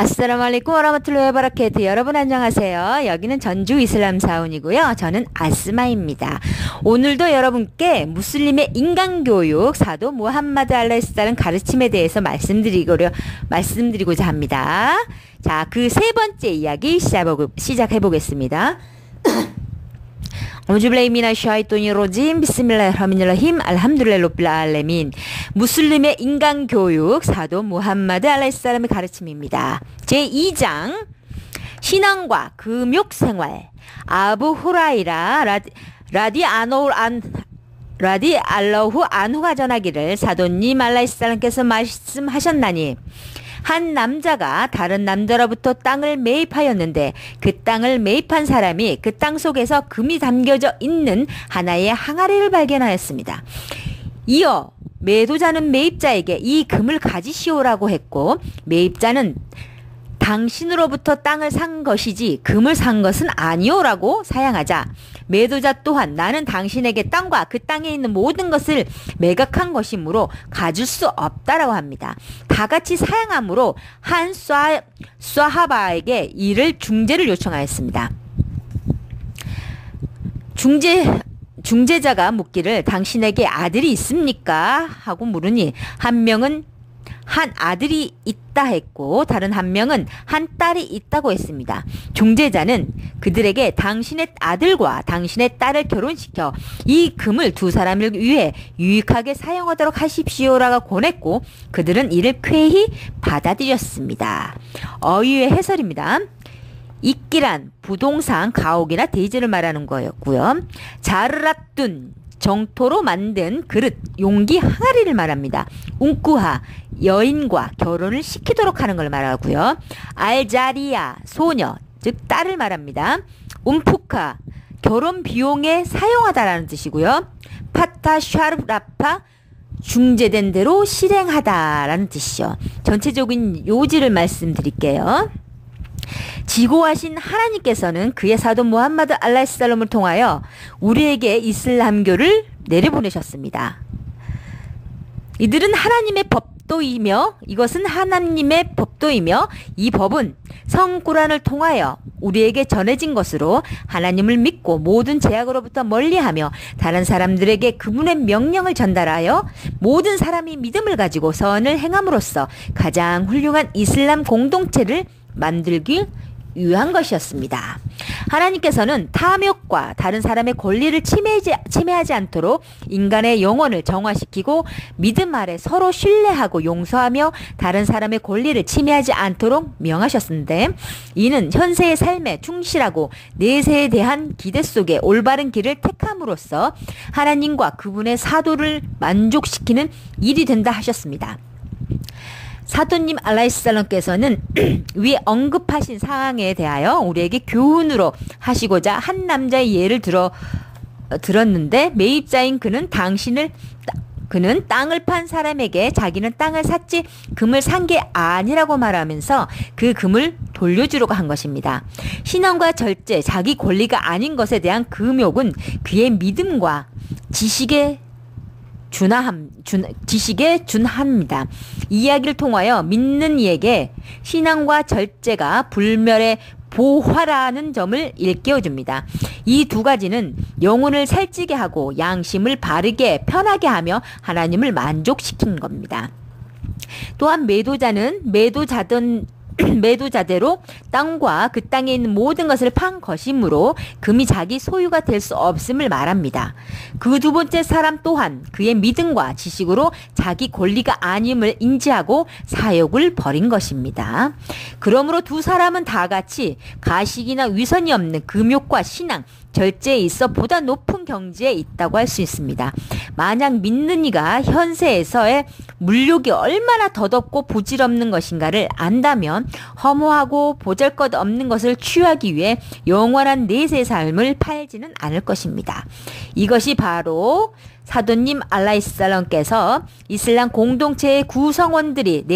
아스살라무알라이쿰 와라마툴라히 와바라카투. 여러분 안녕하세요. 여기는 전주 이슬람 사원이고요. 저는 아스마입니다. 오늘도 여러분께 무슬림의 인간교육 사도 무함마드 알라이히살람 가르침에 대해서 말씀드리고자 합니다. 자, 그 세 번째 이야기 시작해 보겠습니다. 아우즈빌라히미나샤이토니로짐 비스밀라히르하마니르라힘 알함두릴라히 rabbil 알레민. 무슬림의 인간교육 사도 무함마드 알라이히살람의 가르침입니다. 제2장 신앙과 금욕생활. 아부 후라이라 라디 알라후 안후가 전하기를 사도님 알라이히살람께서 말씀하셨나니 한 남자가 다른 남자로부터 땅을 매입하였는데 그 땅을 매입한 사람이 그 땅 속에서 금이 담겨져 있는 하나의 항아리를 발견하였습니다. 이어 매도자는 매입자에게 이 금을 가지시오라고 했고, 매입자는 당신으로부터 땅을 산 것이지 금을 산 것은 아니오라고 사양하자, 매도자 또한 나는 당신에게 땅과 그 땅에 있는 모든 것을 매각한 것이므로 가질 수 없다라고 합니다. 다 같이 사양함으로 한 쏴하바에게 이를 중재를 요청하였습니다. 중재자가 묻기를 당신에게 아들이 있습니까? 하고 물으니 한 명은 한 아들이 있다 했고 다른 한 명은 한 딸이 있다고 했습니다. 중재자는 그들에게 당신의 아들과 당신의 딸을 결혼시켜 이 금을 두 사람을 위해 유익하게 사용하도록 하십시오라고 권했고 그들은 이를 쾌히 받아들였습니다. 어휘의 해설입니다. 이끼란 부동산 가옥이나 대지를 말하는 거였고요. 자르라툰 정토로 만든 그릇, 용기, 항아리를 말합니다. 웅꾸하, 여인과 결혼을 시키도록 하는 걸 말하고요. 알자리아, 소녀, 즉 딸을 말합니다. 움푸카, 결혼 비용에 사용하다라는 뜻이고요. 파타샤르라파, 중재된 대로 실행하다라는 뜻이죠. 전체적인 요지를 말씀드릴게요. 지고하신 하나님께서는 그의 사도 무함마드 알라이히살람을 통하여 우리에게 이슬람교를 내려보내셨습니다. 이들은 하나님의 법도이며 이것은 하나님의 법도이며 이 법은 성꾸란을 통하여 우리에게 전해진 것으로 하나님을 믿고 모든 제약으로부터 멀리하며 다른 사람들에게 그분의 명령을 전달하여 모든 사람이 믿음을 가지고 선을 행함으로써 가장 훌륭한 이슬람 공동체를 만들기 위한 것이었습니다. 하나님께서는 탐욕과 다른 사람의 권리를 침해하지 않도록 인간의 영혼을 정화시키고 믿음 아래 서로 신뢰하고 용서하며 다른 사람의 권리를 침해하지 않도록 명하셨는데, 이는 현세의 삶에 충실하고 내세에 대한 기대 속에 올바른 길을 택함으로써 하나님과 그분의 사도를 만족시키는 일이 된다 하셨습니다. 사도님 알라이히살람께서는 위에 언급하신 사항에 대하여 우리에게 교훈으로 하시고자 한 남자의 예를 들었는데, 매입자인 그는 땅을 판 사람에게 자기는 땅을 샀지 금을 산 게 아니라고 말하면서 그 금을 돌려주려고 한 것입니다. 신앙과 절제, 자기 권리가 아닌 것에 대한 금욕은 그의 믿음과 지식에 준합니다. 이 이야기를 통하여 믿는 이에게 신앙과 절제가 불멸의 보화라는 점을 일깨워줍니다. 이 두 가지는 영혼을 살찌게 하고 양심을 바르게 편하게 하며 하나님을 만족시킨 겁니다. 또한 매도자대로 땅과 그 땅에 있는 모든 것을 판 것이므로 금이 자기 소유가 될 수 없음을 말합니다. 그 두 번째 사람 또한 그의 믿음과 지식으로 자기 권리가 아님을 인지하고 사욕을 버린 것입니다. 그러므로 두 사람은 다 같이 가식이나 위선이 없는 금욕과 신앙, 절제에 있어 보다 높은 경지에 있다고 할 수 있습니다. 만약 믿는 이가 현세에서의 물욕이 얼마나 더덥고 부질없는 것인가를 안다면 허무하고 보잘것없는 것을 취하기 위해 영원한 내세의 삶을 팔지는 않을 것입니다. 이것이 바로 사도님 알라이히살람께서 이슬람 공동체의 구성원들이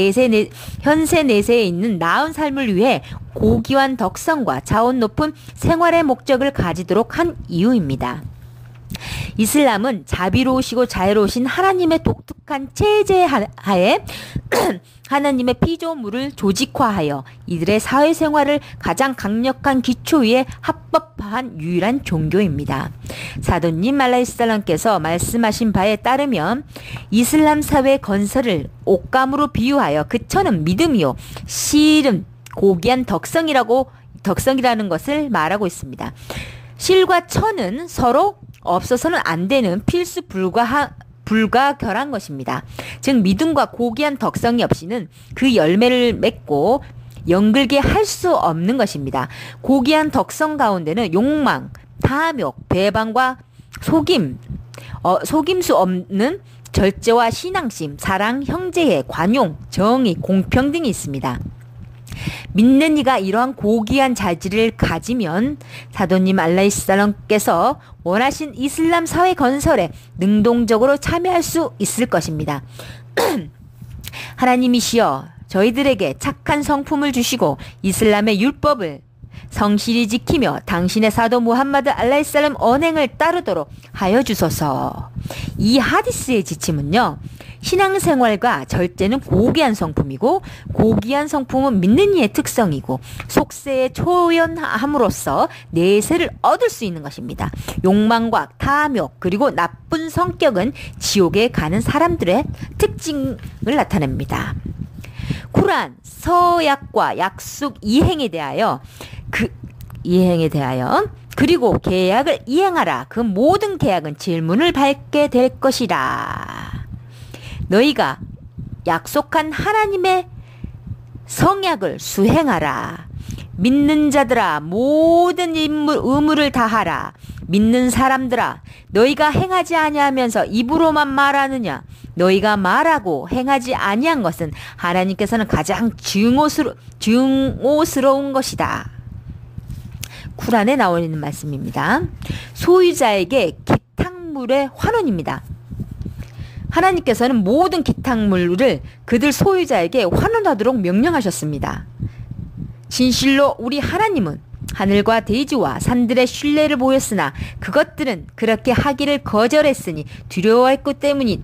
현세 내세에 있는 나은 삶을 위해 고귀한 덕성과 자원 높은 생활의 목적을 가지도록 한 이유입니다. 이슬람은 자비로우시고 자애로우신 하나님의 독특한 체제 하에 하나님의 피조물을 조직화하여 이들의 사회생활을 가장 강력한 기초 위에 합법화한 유일한 종교입니다. 사도님 알라이살람께서 말씀하신 바에 따르면 이슬람 사회 건설을 옷감으로 비유하여 그 천은 믿음이요 실은 고귀한 덕성이라는 것을 말하고 있습니다. 실과 천은 서로 없어서는 안 되는 필수 불가결한 것입니다. 즉 믿음과 고귀한 덕성이 없이는 그 열매를 맺고 연글게 할 수 없는 것입니다. 고귀한 덕성 가운데는 욕망, 탐욕, 배반과 속임수 없는 절제와 신앙심, 사랑, 형제애, 관용, 정의, 공평 등이 있습니다. 믿는 이가 이러한 고귀한 자질을 가지면 사도님 알라이살람께서 원하신 이슬람 사회 건설에 능동적으로 참여할 수 있을 것입니다. 하나님이시여 저희들에게 착한 성품을 주시고 이슬람의 율법을 성실히 지키며 당신의 사도 무함마드 알라이살람 언행을 따르도록 하여 주소서. 이 하디스의 지침은요, 신앙생활과 절제는 고귀한 성품이고 고귀한 성품은 믿는 이의 특성이고 속세에 초연함으로써 내세를 얻을 수 있는 것입니다. 욕망과 탐욕 그리고 나쁜 성격은 지옥에 가는 사람들의 특징을 나타냅니다. 쿠란 서약과 약속 이행에 대하여 그리고 계약을 이행하라. 그 모든 계약은 질문을 받게 될 것이라. 너희가 약속한 하나님의 성약을 수행하라. 믿는 자들아 모든 의무를 다하라. 믿는 사람들아 너희가 행하지 아니하면서 입으로만 말하느냐. 너희가 말하고 행하지 아니한 것은 하나님께서는 가장 증오스러운 것이다. 쿠란에 나와 있는 말씀입니다. 소유자에게 기탁물의 환원입니다. 하나님께서는 모든 기탁물을 그들 소유자에게 환원하도록 명령하셨습니다. 진실로 우리 하나님은 하늘과 대지와 산들의 신뢰를 보였으나 그것들은 그렇게 하기를 거절했으니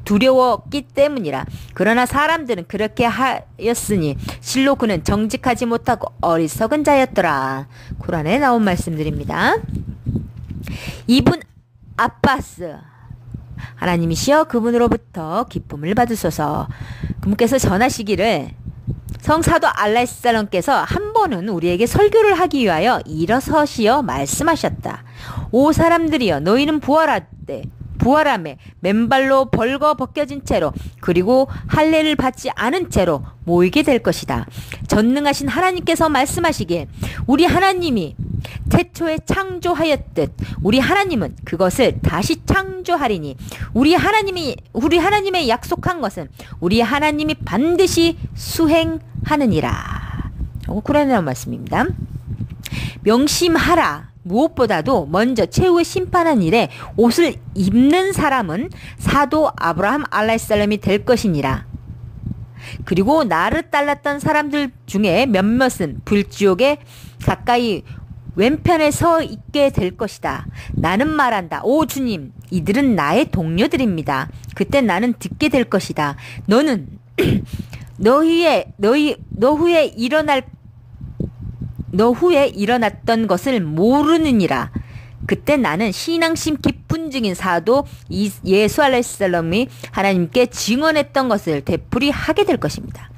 두려웠기 때문이라. 그러나 사람들은 그렇게 하였으니 실로 그는 정직하지 못하고 어리석은 자였더라. 쿠란에 나온 말씀들입니다. 이분 아빠스 하나님이시여 그분으로부터 기쁨을 받으소서. 그분께서 전하시기를 성사도 알라이살람께서 한 번은 우리에게 설교를 하기 위하여 일어서시어 말씀하셨다. 오 사람들이여 너희는 부활함에 맨발로 벌거 벗겨진 채로 그리고 할례를 받지 않은 채로 모이게 될 것이다. 전능하신 하나님께서 말씀하시기에 우리 하나님이 태초에 창조하였듯 우리 하나님은 그것을 다시 창조하리니 우리 하나님의 약속한 것은 우리 하나님이 반드시 수행하느니라. 쿠란에 나온 말씀입니다. 명심하라. 무엇보다도 먼저 최후의 심판한 일에 옷을 입는 사람은 사도 아브라함 알라이살람이 될 것이니라. 그리고 나를 따랐던 사람들 중에 몇몇은 불지옥에 가까이 왼편에 서 있게 될 것이다. 나는 말한다. 오 주님, 이들은 나의 동료들입니다. 그때 나는 듣게 될 것이다. 너는 너 후에 일어났던 것을 모르느니라. 그때 나는 신앙심 깊은 중인 사도 예수 알라이살람이 하나님께 증언했던 것을 되풀이하게 될 것입니다.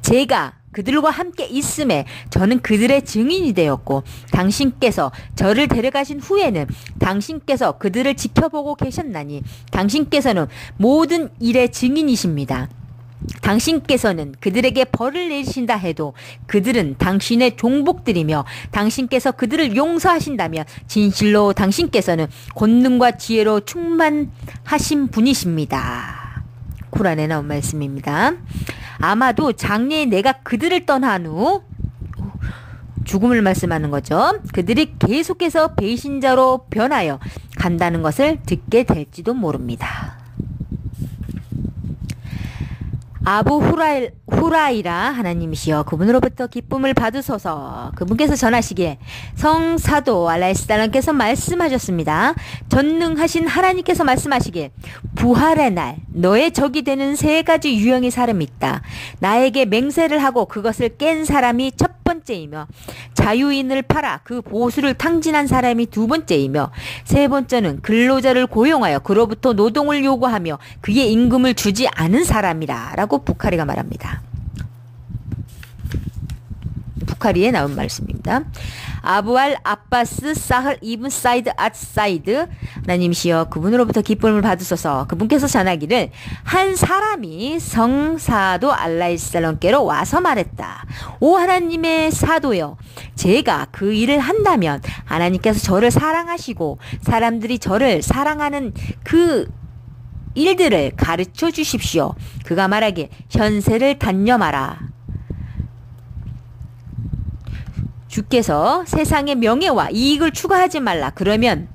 제가 그들과 함께 있음에 저는 그들의 증인이 되었고 당신께서 저를 데려가신 후에는 당신께서 그들을 지켜보고 계셨나니 당신께서는 모든 일의 증인이십니다. 당신께서는 그들에게 벌을 내리신다 해도 그들은 당신의 종복들이며 당신께서 그들을 용서하신다면 진실로 당신께서는 권능과 지혜로 충만하신 분이십니다. 쿠란에 나온 말씀입니다. 아마도 장래에 내가 그들을 떠난 후 죽음을 말씀하는 거죠. 그들이 계속해서 배신자로 변하여 간다는 것을 듣게 될지도 모릅니다. 아부 후라이라 하나님이시여 그분으로부터 기쁨을 받으소서. 그분께서 전하시기에 성사도 알라이스달람께서 말씀하셨습니다. 전능하신 하나님께서 말씀하시기에 부활의 날 너의 적이 되는 세 가지 유형의 사람이 있다. 나에게 맹세를 하고 그것을 깬 사람이 첫 번째이며 자유인을 팔아 그 보수를 탕진한 사람이 두 번째이며 세 번째는 근로자를 고용하여 그로부터 노동을 요구하며 그의 임금을 주지 않은 사람이라 라고 부카리가 말합니다. 부카리에 나온 말씀입니다. 아부알 아바스 사흐 이븐 사이드 앗사이드 하나님이시여 그분으로부터 기쁨을 받으소서. 그분께서 전하기를 한 사람이 성사도 알라이살람께로 와서 말했다. 오 하나님의 사도여 제가 그 일을 한다면 하나님께서 저를 사랑하시고 사람들이 저를 사랑하는 그 일들을 가르쳐 주십시오. 그가 말하기에 현세를 단념하라. 주께서 세상의 명예와 이익을 추구하지 말라. 그러면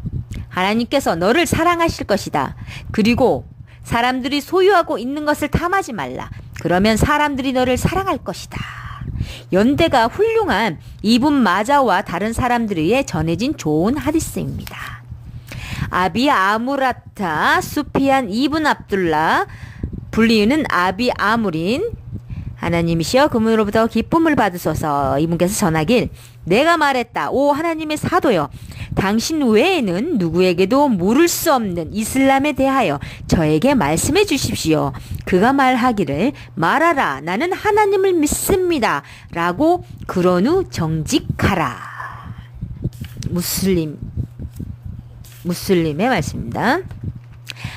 하나님께서 너를 사랑하실 것이다. 그리고 사람들이 소유하고 있는 것을 탐하지 말라. 그러면 사람들이 너를 사랑할 것이다. 연대가 훌륭한 이븐 마자와 다른 사람들에 전해진 좋은 하디스입니다. 아비 아무라타 수피안 이븐 압둘라 불리우는 아비 아무린 하나님이시여 그분으로부터 기쁨을 받으소서. 이분께서 전하길 내가 말했다. 오 하나님의 사도여 당신 외에는 누구에게도 물을 수 없는 이슬람에 대하여 저에게 말씀해 주십시오. 그가 말하기를 말하라 나는 하나님을 믿습니다 라고 그런 후 정직하라. 무슬림의 말씀입니다.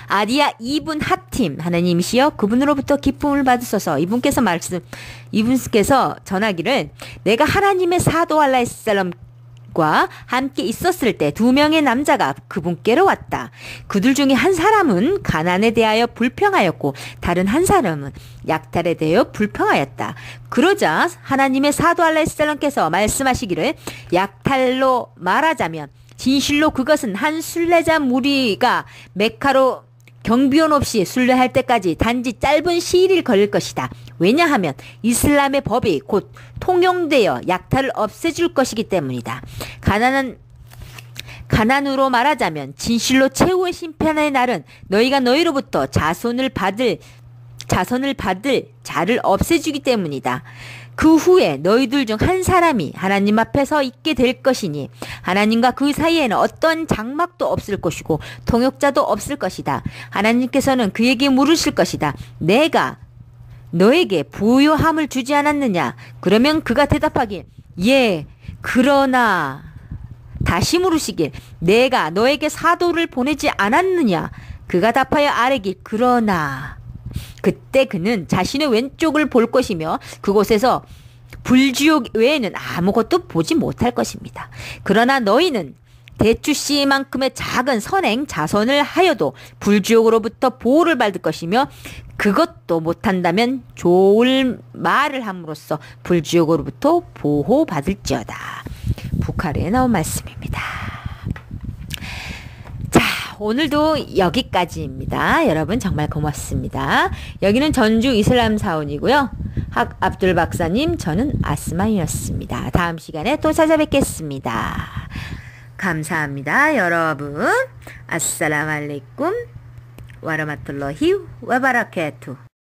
아디야 이분 하팀 하나님이시여 그분으로부터 기쁨을 받으소서. 이분께서 전하기를 내가 하나님의 사도 알라이살람과 함께 있었을 때 두 명의 남자가 그분께로 왔다. 그들 중에 한 사람은 가난에 대하여 불평하였고 다른 한 사람은 약탈에 대하여 불평하였다. 그러자 하나님의 사도 알라이살람께서 말씀하시기를 약탈로 말하자면 진실로 그것은 한 순례자 무리가 메카로 경비원 없이 순례할 때까지 단지 짧은 시일이 걸릴 것이다. 왜냐하면 이슬람의 법이 곧 통용되어 약탈을 없애줄 것이기 때문이다. 가난으로 말하자면 진실로 최후의 심판의 날은 너희가 너희로부터 자선을 받을 자를 없애주기 때문이다. 그 후에 너희들 중 한 사람이 하나님 앞에 서 있게 될 것이니 하나님과 그 사이에는 어떤 장막도 없을 것이고 통역자도 없을 것이다. 하나님께서는 그에게 물으실 것이다. 내가 너에게 부요함을 주지 않았느냐? 그러면 그가 대답하길 예 그러나 다시 물으시길 내가 너에게 사도를 보내지 않았느냐? 그가 답하여 아뢰길 그러나 그때 그는 자신의 왼쪽을 볼 것이며 그곳에서 불지옥 외에는 아무것도 보지 못할 것입니다. 그러나 너희는 대추씨만큼의 작은 선행 자선을 하여도 불지옥으로부터 보호를 받을 것이며 그것도 못한다면 좋을 말을 함으로써 불지옥으로부터 보호받을지어다. 부카르에 나온 말씀입니다. 자, 오늘도 여기까지입니다. 여러분 정말 고맙습니다. 여기는 전주 이슬람 사원이고요. 학 압둘 박사님, 저는 아스마이었습니다. 다음 시간에 또 찾아뵙겠습니다. 감사합니다. 여러분. 아스살라무 알레이쿰 와라마툴라히 와바라카투.